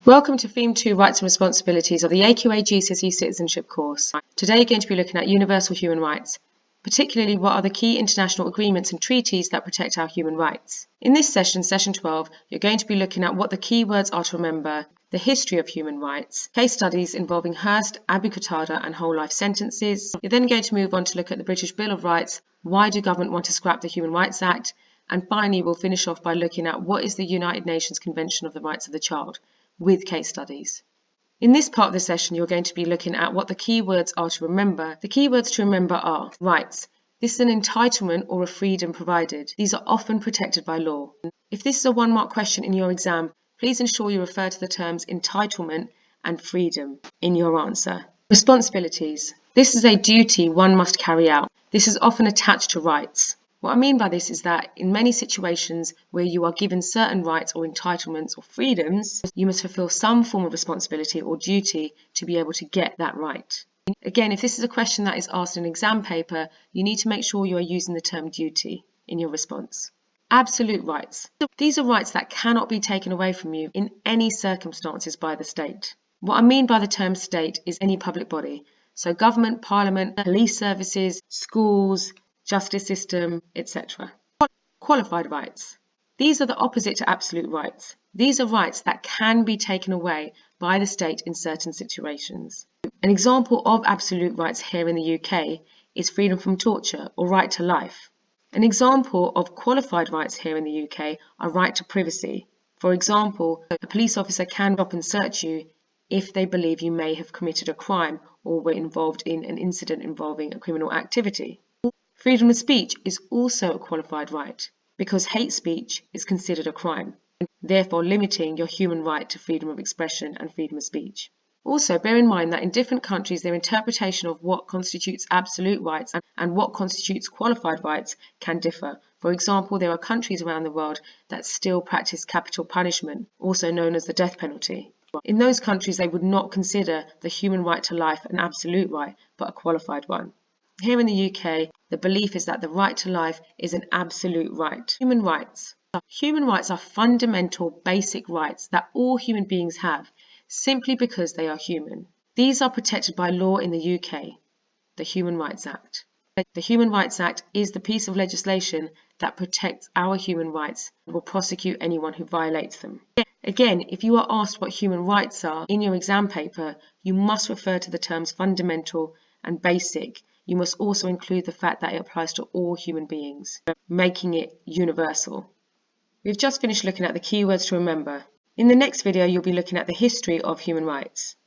Welcome to Theme 2 Rights and Responsibilities of the AQA GCSE Citizenship course. Today you're going to be looking at universal human rights, particularly what are the key international agreements and treaties that protect our human rights. In this session, session 12, you're going to be looking at what the key words are to remember, the history of human rights, case studies involving Hurst, Abu Qatada and whole life sentences. You're then going to move on to look at the British Bill of Rights, why do government want to scrap the Human Rights Act, and finally we'll finish off by looking at what is the United Nations Convention of the Rights of the Child, with case studies. In this part of the session, you're going to be looking at what the key words are to remember. The key words to remember are rights. This is an entitlement or a freedom provided. These are often protected by law. If this is a 1-mark question in your exam, please ensure you refer to the terms entitlement and freedom in your answer. Responsibilities. This is a duty one must carry out. This is often attached to rights. What I mean by this is that in many situations where you are given certain rights or entitlements or freedoms, you must fulfill some form of responsibility or duty to be able to get that right. Again, if this is a question that is asked in an exam paper, you need to make sure you are using the term duty in your response. Absolute rights. These are rights that cannot be taken away from you in any circumstances by the state. What I mean by the term state is any public body. So government, parliament, police services, schools, justice system, etc. Qualified rights. These are the opposite to absolute rights. These are rights that can be taken away by the state in certain situations. An example of absolute rights here in the UK is freedom from torture or right to life. An example of qualified rights here in the UK are right to privacy. For example, a police officer can stop and search you if they believe you may have committed a crime or were involved in an incident involving a criminal activity. Freedom of speech is also a qualified right because hate speech is considered a crime, therefore limiting your human right to freedom of expression and freedom of speech. Also, bear in mind that in different countries, their interpretation of what constitutes absolute rights and what constitutes qualified rights can differ. For example, there are countries around the world that still practice capital punishment, also known as the death penalty. In those countries, they would not consider the human right to life an absolute right, but a qualified one. Here in the UK, the belief is that the right to life is an absolute right. Human rights. Human rights are fundamental, basic rights that all human beings have, simply because they are human. These are protected by law in the UK, the Human Rights Act. The Human Rights Act is the piece of legislation that protects our human rights and will prosecute anyone who violates them. Again, if you are asked what human rights are in your exam paper, you must refer to the terms fundamental and basic. You must also include the fact that it applies to all human beings, making it universal. We've just finished looking at the keywords to remember. In the next video, you'll be looking at the history of human rights.